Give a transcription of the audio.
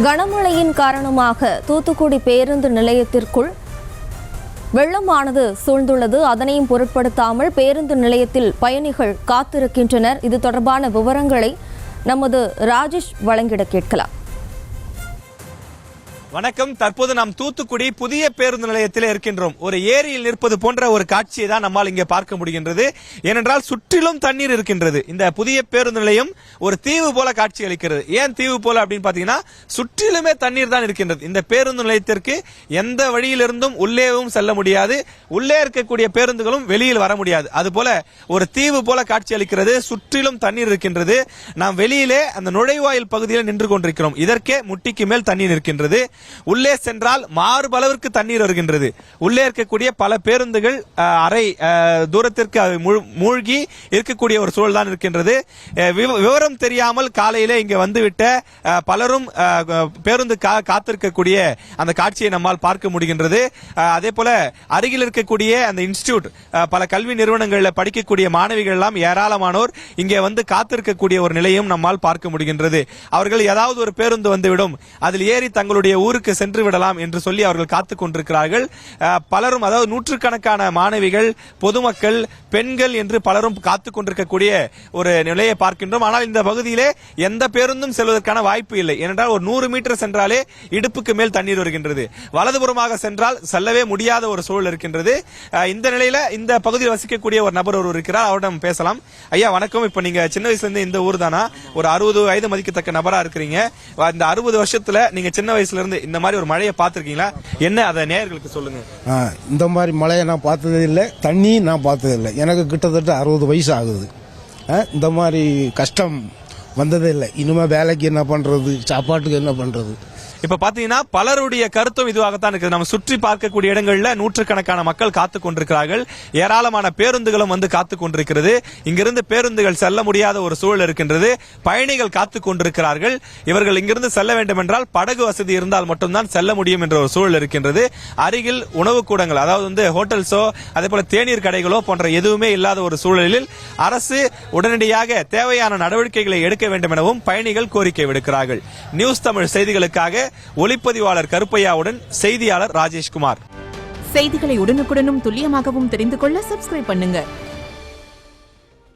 கனமழையின் காரணமாக தூத்துக்குடி பேருந்து நிலையத்திற்குள் வெள்ளமானது சூழ்ந்துள்ளது. அதனையும் பொருட்படுத்தாமல் பேருந்து நிலையத்தில் பயணிகள் காத்திருக்கின்றனர். இது தொடர்பான விவரங்களை நமது ராஜேஷ் வழங்கிட கேட்கலாம். வணக்கம். தற்போது நாம் தூத்துக்குடி புதிய பேருந்து நிலையத்தில் இருக்கின்றோம். ஒரு ஏரியில் நிற்பது போன்ற ஒரு காட்சியை தான் நம்மால் இங்கே பார்க்க முடிகின்றது. ஏனென்றால் சுற்றிலும் தண்ணீர் இருக்கின்றது. இந்த புதிய பேருந்து நிலையம் ஒரு தீவு போல காட்சி அளிக்கிறது. ஏன் தீவு போல அப்படின்னு பாத்தீங்கன்னா சுற்றிலுமே தண்ணீர் தான் இருக்கின்றது. இந்த பேருந்து நிலையத்திற்கு எந்த வழியிலிருந்தும் உள்ளேவும் செல்ல முடியாது, உள்ளே இருக்கக்கூடிய பேருந்துகளும் வெளியில் வர முடியாது. அதுபோல ஒரு தீவு போல காட்சி அளிக்கிறது. சுற்றிலும் தண்ணீர் இருக்கின்றது. நாம் வெளியிலே அந்த நுழைவாயில் பகுதியில் நின்று கொண்டிருக்கிறோம். இதற்கே முட்டிக்கு மேல் தண்ணீர் இருக்கின்றது. உள்ளே சென்றால் மார்பளவிற்கு தண்ணீர் வருகின்றது. உள்ளே இருக்கக்கூடிய பல பேருந்துகள் அரை தூரத்திற்கு மூழ்கி இருக்கக்கூடிய ஒரு சூழல் தான் இருக்கின்றது. விவரம் தெரியாமல் காலையிலே இங்கே வந்துவிட்ட பலரும் பேருந்து காத்திருக்கக்கூடிய அந்த காட்சியை நம்மால் பார்க்க முடிகின்றது. அதே போல அருகில் இருக்கக்கூடிய அந்த இன்ஸ்டிடியூட் பல கல்வி நிறுவனங்களில் படிக்கக்கூடிய மாணவிகள் எல்லாம் ஏராளமானோர் இங்கே வந்து காத்திருக்கக்கூடிய ஒரு நிலையும் நம்மால் பார்க்க முடிகின்றது. அவர்கள் ஏதாவது ஒரு பேருந்து வந்துவிடும், அதில் ஏறி தங்களுடைய ஊருக்கு சென்று விடலாம் என்று சொல்லி அவர்கள் காத்துக் கொண்டிருக்கிறார்கள். பலரும், அதாவது நூற்றுக்கணக்கான மாணவிகள், பொதுமக்கள், பெண்கள் என்று பலரும் காத்துக் கொண்டிருக்கக்கூடிய ஒரு நிலையை பார்க்கின்றோம். ஆனால் இந்த பகுதியிலே எந்த பேருந்தும் செல்வதற்கான வாய்ப்பு இல்லை. ஏனென்றால் ஒரு 100 மீட்டர் சென்றாலே இடுப்புக்கு மேல் தண்ணீர் வருகின்றது. வலதுபுறமாக சென்றால் செல்லவே முடியாத ஒரு சூழல் இருக்கின்றது. இந்த நிலையில இந்த பகுதியில் வசிக்கக்கூடிய ஒரு நபர் ஒருவர் இருக்கிறார். அவரிடம் பேசலாம். ஐயா வணக்கம். இப்ப நீங்க சின்ன வயசுல இருந்து இந்த ஊர் தானா? ஒரு 60 வயது மதிக்கத்தக்க நபரா இருக்கிறீங்க. இந்த 60 வருஷத்துல நீங்க சின்ன வயசுல இருந்து இந்த மாதிரி ஒரு மழையை பார்த்திருக்கீங்களா? என்ன அதை நேயர்களுக்கு சொல்லுங்க. இந்த மாதிரி மழையை நான் பார்த்ததே இல்லை, தண்ணி நான் பார்த்ததே இல்லை. எனக்கு கிட்டத்தட்ட 60 வயசு ஆகுது. இந்த மாதிரி கஷ்டம் வந்ததே இல்லை. இனிமே வேலைக்கு என்ன பண்றது, சாப்பாட்டுக்கு என்ன பண்றது? இப்ப பாத்தீங்கன்னா பலருடைய கருத்தும் இதுவாகத்தான் இருக்குது. நம்ம சுற்றி பார்க்கக்கூடிய இடங்கள்ல நூற்றுக்கணக்கான மக்கள் காத்துக் கொண்டிருக்கிறார்கள். ஏராளமான பேருந்துகளும் வந்து காத்துக் கொண்டிருக்கிறது. இங்கிருந்து பேருந்துகள் செல்ல முடியாத ஒரு சூழல் இருக்கின்றது. பயணிகள் காத்துக் கொண்டிருக்கிறார்கள். இவர்கள் இங்கிருந்து செல்ல வேண்டும் என்றால் படகு வசதி இருந்தால் மட்டும்தான் செல்ல முடியும் என்ற ஒரு சூழல் இருக்கின்றது. அருகில் உணவு கூடங்கள், அதாவது வந்து ஹோட்டல்ஸோ அதே போல தேநீர் கடைகளோ போன்ற எதுவுமே இல்லாத ஒரு சூழலில் அரசு உடனடியாக தேவையான நடவடிக்கைகளை எடுக்க வேண்டும் எனவும் பயணிகள் கோரிக்கை விடுக்கிறார்கள். நியூஸ் தமிழ் செய்திகளுக்காக ஒளிப்பதிவாளர் கருப்பையாவுடன் செய்தியாளர் ராஜேஷ்குமார். செய்திகளை உடனுக்குடனும் துல்லியமாகவும் தெரிந்து கொள்ள சப்ஸ்கிரைப் பண்ணுங்க.